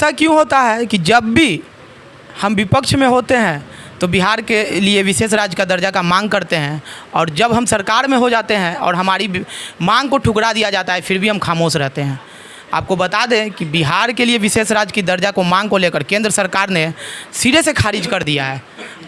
ऐसा क्यों होता है कि जब भी हम विपक्ष में होते हैं तो बिहार के लिए विशेष राज्य का दर्जा का मांग करते हैं, और जब हम सरकार में हो जाते हैं और हमारी मांग को ठुकरा दिया जाता है फिर भी हम खामोश रहते हैं। आपको बता दें कि बिहार के लिए विशेष राज्य की दर्जा को मांग को लेकर केंद्र सरकार ने सिरे से खारिज कर दिया है।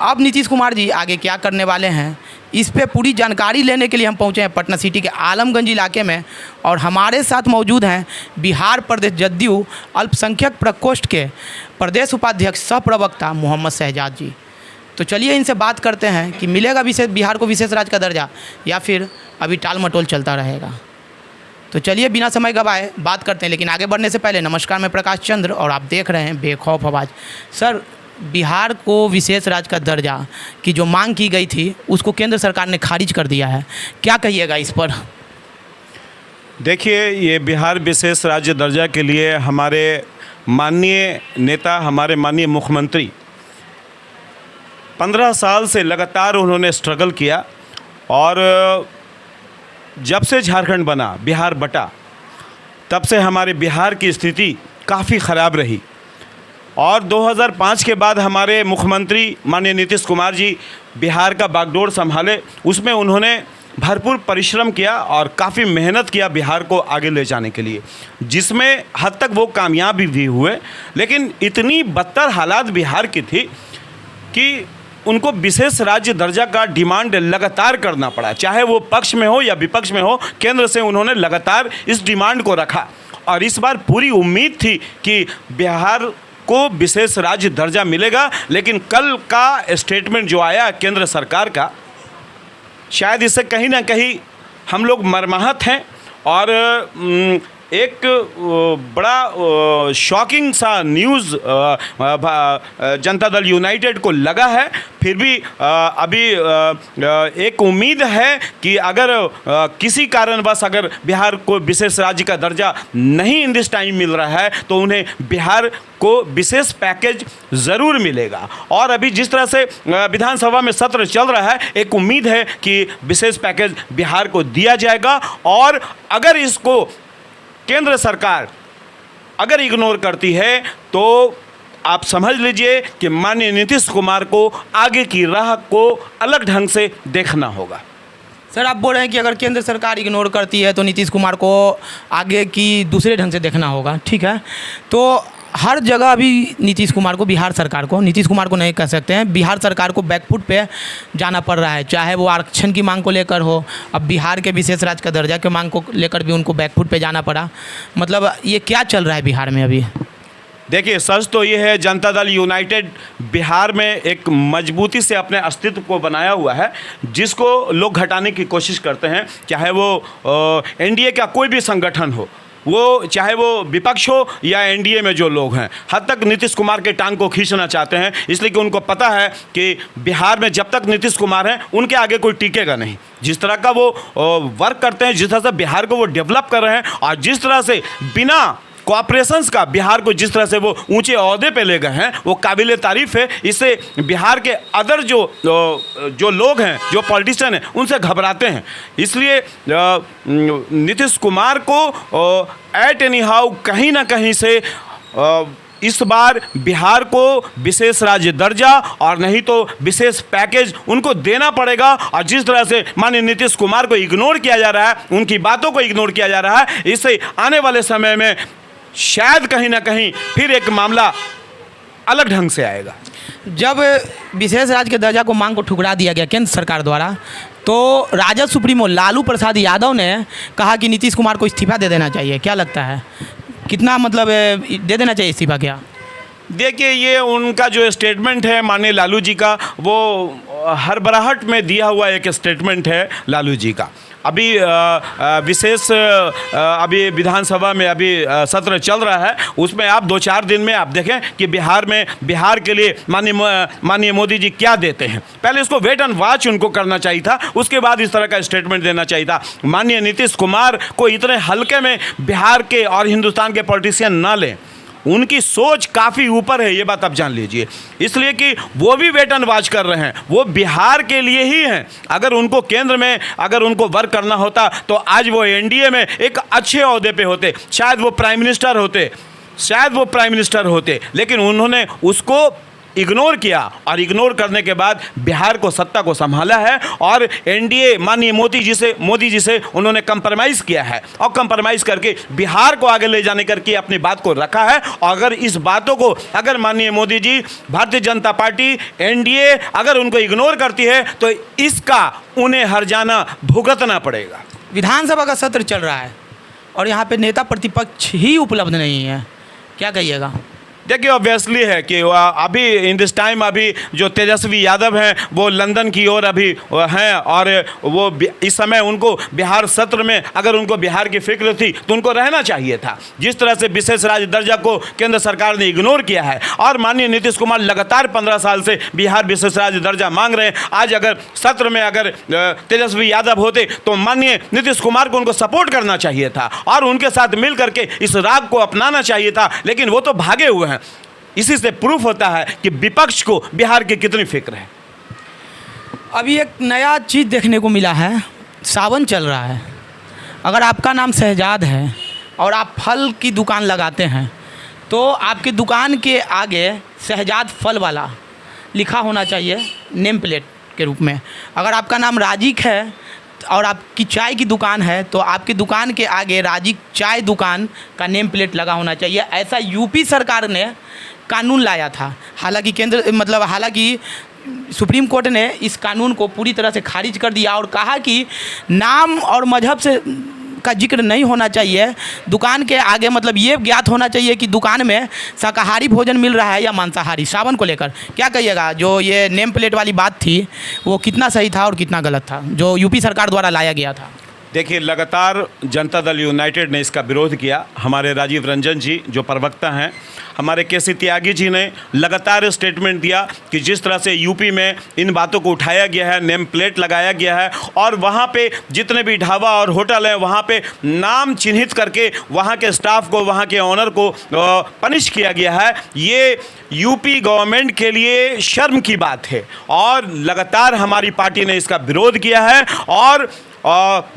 अब नीतीश कुमार जी आगे क्या करने वाले हैं, इस पे पूरी जानकारी लेने के लिए हम पहुंचे हैं पटना सिटी के आलमगंज इलाके में, और हमारे साथ मौजूद हैं बिहार प्रदेश जदयू अल्पसंख्यक प्रकोष्ठ के प्रदेश उपाध्यक्ष सह प्रवक्ता मोहम्मद शहजाद जी। तो चलिए इनसे बात करते हैं कि मिलेगा बिहार को विशेष राज्य का दर्जा या फिर अभी टाल मटोल चलता रहेगा। तो चलिए बिना समय गवाए बात करते हैं, लेकिन आगे बढ़ने से पहले नमस्कार, मैं प्रकाश चंद्र और आप देख रहे हैं बेखौफ आवाज़। सर, बिहार को विशेष राज्य का दर्जा की जो मांग की गई थी उसको केंद्र सरकार ने खारिज कर दिया है, क्या कहिएगा इस पर? देखिए, ये बिहार विशेष राज्य दर्जा के लिए हमारे माननीय नेता, हमारे माननीय मुख्यमंत्री 15 साल से लगातार उन्होंने स्ट्रगल किया, और जब से झारखंड बना, बिहार बटा, तब से हमारे बिहार की स्थिति काफ़ी ख़राब रही। और 2005 के बाद हमारे मुख्यमंत्री माननीय नीतीश कुमार जी बिहार का बागडोर संभाले, उसमें उन्होंने भरपूर परिश्रम किया और काफ़ी मेहनत किया बिहार को आगे ले जाने के लिए, जिसमें हद तक वो कामयाब भी हुए। लेकिन इतनी बदतर हालात बिहार की थी कि उनको विशेष राज्य दर्जा का डिमांड लगातार करना पड़ा, चाहे वो पक्ष में हो या विपक्ष में हो। केंद्र से उन्होंने लगातार इस डिमांड को रखा, और इस बार पूरी उम्मीद थी कि बिहार को विशेष राज्य दर्जा मिलेगा। लेकिन कल का स्टेटमेंट जो आया केंद्र सरकार का, शायद इससे कहीं ना कहीं हम लोग मर्माहत हैं, और एक बड़ा शॉकिंग सा न्यूज़ जनता दल यूनाइटेड को लगा है। फिर भी अभी एक उम्मीद है कि अगर किसी कारणवश अगर बिहार को विशेष राज्य का दर्जा नहीं इन दिस टाइम मिल रहा है तो उन्हें बिहार को विशेष पैकेज ज़रूर मिलेगा। और अभी जिस तरह से विधानसभा में सत्र चल रहा है, एक उम्मीद है कि विशेष पैकेज बिहार को दिया जाएगा। और अगर इसको केंद्र सरकार अगर इग्नोर करती है तो आप समझ लीजिए कि माननीय नीतीश कुमार को आगे की राह को अलग ढंग से देखना होगा। सर, आप बोल रहे हैं कि अगर केंद्र सरकार इग्नोर करती है तो नीतीश कुमार को आगे की दूसरे ढंग से देखना होगा, ठीक है। तो हर जगह अभी नीतीश कुमार को, बिहार सरकार को, नीतीश कुमार को नहीं कह सकते हैं, बिहार सरकार को बैकफुट पे जाना पड़ रहा है, चाहे वो आरक्षण की मांग को लेकर हो। अब बिहार के विशेष राज्य का दर्जा के मांग को लेकर भी उनको बैकफुट पे जाना पड़ा। मतलब ये क्या चल रहा है बिहार में अभी? देखिए, सच तो ये है, जनता दल यूनाइटेड बिहार में एक मजबूती से अपने अस्तित्व को बनाया हुआ है, जिसको लोग घटाने की कोशिश करते हैं। चाहे वो एनडीए का कोई भी संगठन हो, वो चाहे वो विपक्ष हो या एनडीए में जो लोग हैं, हद तक नीतीश कुमार के टांग को खींचना चाहते हैं, इसलिए कि उनको पता है कि बिहार में जब तक नीतीश कुमार हैं उनके आगे कोई टिकेगा नहीं। जिस तरह का वो वर्क करते हैं, जिस तरह से बिहार को वो डेवलप कर रहे हैं, और जिस तरह से बिना कोऑपरेशंस का बिहार को जिस तरह से वो ऊंचे ओहदे पे ले गए हैं, वो काबिल तारीफ़ है। इससे बिहार के अदर जो लोग हैं, जो पॉलिटिशियन हैं, उनसे घबराते हैं। इसलिए नीतीश कुमार को एट एनी हाउ कहीं ना कहीं से इस बार बिहार को विशेष राज्य दर्जा और नहीं तो विशेष पैकेज उनको देना पड़ेगा। और जिस तरह से माननीय नीतीश कुमार को इग्नोर किया जा रहा है, उनकी बातों को इग्नोर किया जा रहा है, इससे आने वाले समय में शायद कहीं ना कहीं फिर एक मामला अलग ढंग से आएगा। जब विशेष राज्य के दर्जा को मांग को ठुकरा दिया गया केंद्र सरकार द्वारा, तो राजद सुप्रीमो लालू प्रसाद यादव ने कहा कि नीतीश कुमार को इस्तीफा दे देना चाहिए। क्या लगता है, कितना मतलब दे देना चाहिए इस्तीफा क्या? देखिए, ये उनका जो स्टेटमेंट है माननीय लालू जी का, वो हड़बड़ाहट में दिया हुआ एक स्टेटमेंट है लालू जी का। अभी विशेष अभी विधानसभा में अभी सत्र चल रहा है, उसमें आप 2-4 दिन में आप देखें कि बिहार के लिए माननीय मोदी जी क्या देते हैं। पहले इसको वेट एंड वॉच उनको करना चाहिए था, उसके बाद इस तरह का स्टेटमेंट देना चाहिए था। माननीय नीतीश कुमार को इतने हल्के में बिहार के और हिंदुस्तान के पॉलिटिशियन ना लें। उनकी सोच काफ़ी ऊपर है, ये बात आप जान लीजिए। इसलिए कि वो भी वेट एंड वॉच कर रहे हैं, वो बिहार के लिए ही हैं। अगर उनको केंद्र में अगर उनको वर्क करना होता तो आज वो एनडीए में एक अच्छे ओहदे पे होते, शायद वो प्राइम मिनिस्टर होते, शायद वो प्राइम मिनिस्टर होते, लेकिन उन्होंने उसको इग्नोर किया और इग्नोर करने के बाद बिहार को सत्ता को संभाला है और एनडीए माननीय मोदी जी से उन्होंने कंप्रोमाइज़ किया है और कंप्रोमाइज़ करके बिहार को आगे ले जाने करके अपनी बात को रखा है। और अगर इस बातों को अगर माननीय मोदी जी, भारतीय जनता पार्टी, एनडीए अगर उनको इग्नोर करती है तो इसका उन्हें हर्जाना भुगतना पड़ेगा। विधानसभा का सत्र चल रहा है और यहाँ पे नेता प्रतिपक्ष ही उपलब्ध नहीं है, क्या कहिएगा? देखिए ऑब्वियसली है कि अभी इन दिस टाइम अभी जो तेजस्वी यादव हैं वो लंदन की ओर अभी हैं और वो इस समय उनको बिहार सत्र में अगर उनको बिहार की फिक्र थी तो उनको रहना चाहिए था। जिस तरह से विशेष राज्य दर्जा को केंद्र सरकार ने इग्नोर किया है और माननीय नीतीश कुमार लगातार 15 साल से बिहार विशेष राज्य दर्जा मांग रहे हैं। आज अगर सत्र में अगर तेजस्वी यादव होते तो माननीय नीतीश कुमार को उनको सपोर्ट करना चाहिए था और उनके साथ मिल करके इस राग को अपनाना चाहिए था, लेकिन वो तो भागे हुए हैं। इसी से प्रूफ होता है कि विपक्ष को बिहार की कितनी फिक्र है। अभी एक नया चीज़ देखने को मिला है, सावन चल रहा है। अगर आपका नाम शहजाद है और आप फल की दुकान लगाते हैं तो आपकी दुकान के आगे शहजाद फल वाला लिखा होना चाहिए नेम प्लेट के रूप में। अगर आपका नाम राजिक है और आपकी चाय की दुकान है तो आपकी दुकान के आगे राजिक चाय दुकान का नेम प्लेट लगा होना चाहिए। ऐसा यूपी सरकार ने कानून लाया था। हालांकि सुप्रीम कोर्ट ने इस कानून को पूरी तरह से खारिज कर दिया और कहा कि नाम और मजहब से का जिक्र नहीं होना चाहिए दुकान के आगे। मतलब ये ज्ञात होना चाहिए कि दुकान में शाकाहारी भोजन मिल रहा है या मांसाहारी। सावन को लेकर क्या कहिएगा? जो ये नेम प्लेट वाली बात थी वो कितना सही था और कितना गलत था जो यूपी सरकार द्वारा लाया गया था? देखिए लगातार जनता दल यूनाइटेड ने इसका विरोध किया। हमारे राजीव रंजन जी जो प्रवक्ता हैं, हमारे केसी त्यागी जी ने लगातार स्टेटमेंट दिया कि जिस तरह से यूपी में इन बातों को उठाया गया है, नेम प्लेट लगाया गया है और वहाँ पे जितने भी ढाबा और होटल हैं वहाँ पे नाम चिन्हित करके वहाँ के स्टाफ को, वहाँ के ऑनर को पनिश किया गया है, ये यूपी गवर्नमेंट के लिए शर्म की बात है और लगातार हमारी पार्टी ने इसका विरोध किया है। और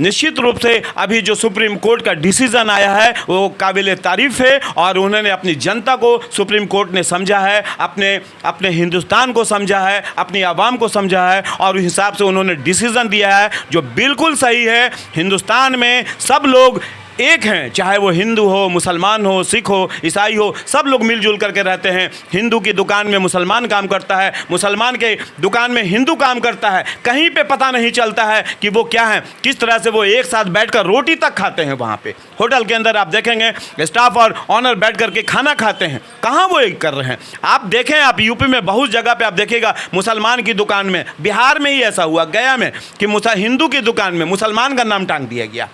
निश्चित रूप से अभी जो सुप्रीम कोर्ट का डिसीजन आया है वो काबिल तारीफ है और उन्होंने अपनी जनता को, सुप्रीम कोर्ट ने समझा है, अपने हिंदुस्तान को समझा है, अपनी आवाम को समझा है और उस हिसाब से उन्होंने डिसीजन दिया है जो बिल्कुल सही है। हिंदुस्तान में सब लोग एक हैं, चाहे वो हिंदू हो, मुसलमान हो, सिख हो, ईसाई हो, सब लोग मिलजुल करके रहते हैं। हिंदू की दुकान में मुसलमान काम करता है, मुसलमान के दुकान में हिंदू काम करता है। कहीं पे पता नहीं चलता है कि वो क्या है, किस तरह से वो एक साथ बैठकर रोटी तक खाते हैं। वहाँ पे होटल के अंदर आप देखेंगे स्टाफ और ऑनर बैठ करके खाना खाते हैं। कहाँ वो एक कर रहे हैं? आप देखें, आप यूपी में बहुत जगह पे आप देखिएगा मुसलमान की दुकान में, बिहार में ही ऐसा हुआ गया में कि हिंदू की दुकान में मुसलमान का नाम टांग दिया गया,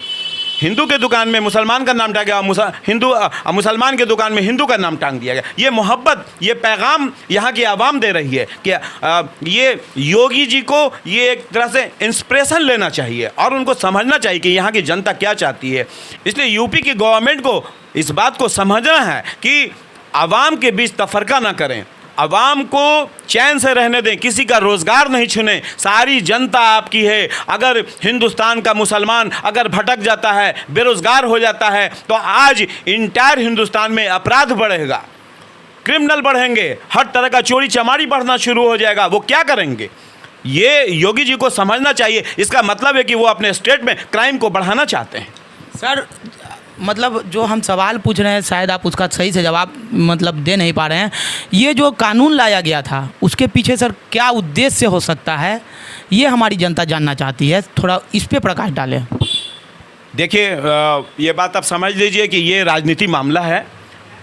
हिंदू के दुकान में मुसलमान का नाम टांग गया, मुसलमान के दुकान में हिंदू का नाम टांग दिया गया। ये मोहब्बत, ये पैगाम यहाँ की आवाम दे रही है कि ये योगी जी को ये एक तरह से इंस्पिरेशन लेना चाहिए और उनको समझना चाहिए कि यहाँ की जनता क्या चाहती है। इसलिए यूपी की गवर्नमेंट को इस बात को समझना है कि आवाम के बीच तफरका ना करें, आवाम को चैन से रहने दें, किसी का रोज़गार नहीं छीनें। सारी जनता आपकी है। अगर हिंदुस्तान का मुसलमान अगर भटक जाता है, बेरोज़गार हो जाता है तो आज इंटायर हिंदुस्तान में अपराध बढ़ेगा, क्रिमिनल बढ़ेंगे, हर तरह का चोरी चमारी बढ़ना शुरू हो जाएगा। वो क्या करेंगे? ये योगी जी को समझना चाहिए। इसका मतलब है कि वो अपने स्टेट में क्राइम को बढ़ाना चाहते हैं। सर मतलब जो हम सवाल पूछ रहे हैं शायद आप उसका सही से जवाब दे नहीं पा रहे हैं। ये जो कानून लाया गया था उसके पीछे सर क्या उद्देश्य हो सकता है, ये हमारी जनता जानना चाहती है। थोड़ा इस पे प्रकाश डालें। देखिए ये बात आप समझ लीजिए कि ये राजनीति मामला है,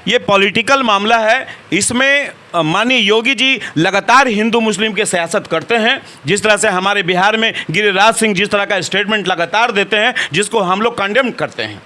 ये पॉलिटिकल मामला है। इसमें माननीय योगी जी लगातार हिंदू मुस्लिम के सियासत करते हैं। जिस तरह से हमारे बिहार में गिरिराज सिंह जिस तरह का स्टेटमेंट लगातार देते हैं जिसको हम लोग कंडेम करते हैं,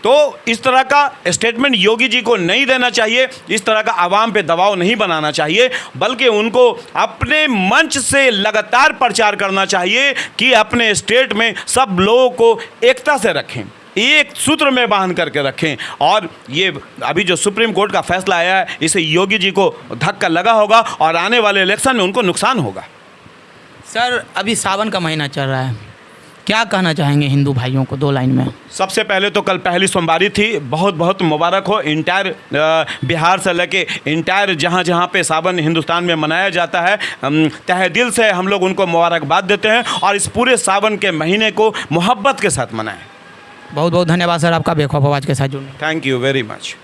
तो इस तरह का स्टेटमेंट योगी जी को नहीं देना चाहिए। इस तरह का आवाम पे दबाव नहीं बनाना चाहिए, बल्कि उनको अपने मंच से लगातार प्रचार करना चाहिए कि अपने स्टेट में सब लोगों को एकता से रखें, एक सूत्र में बांध करके रखें। और ये अभी जो सुप्रीम कोर्ट का फैसला आया है इससे योगी जी को धक्का लगा होगा और आने वाले इलेक्शन में उनको नुकसान होगा। सर अभी सावन का महीना चल रहा है, क्या कहना चाहेंगे हिंदू भाइयों को 2 लाइन में? सबसे पहले तो कल पहली सोमवारी थी, बहुत बहुत मुबारक हो। इंटायर बिहार से लेके इंटायर जहाँ जहाँ पे सावन हिंदुस्तान में मनाया जाता है, तहे दिल से हम लोग उनको मुबारकबाद देते हैं और इस पूरे सावन के महीने को मोहब्बत के साथ मनाएं। बहुत बहुत धन्यवाद सर आपका बेखौफ आवाज़ के साथ जुड़ने। Thank you very much.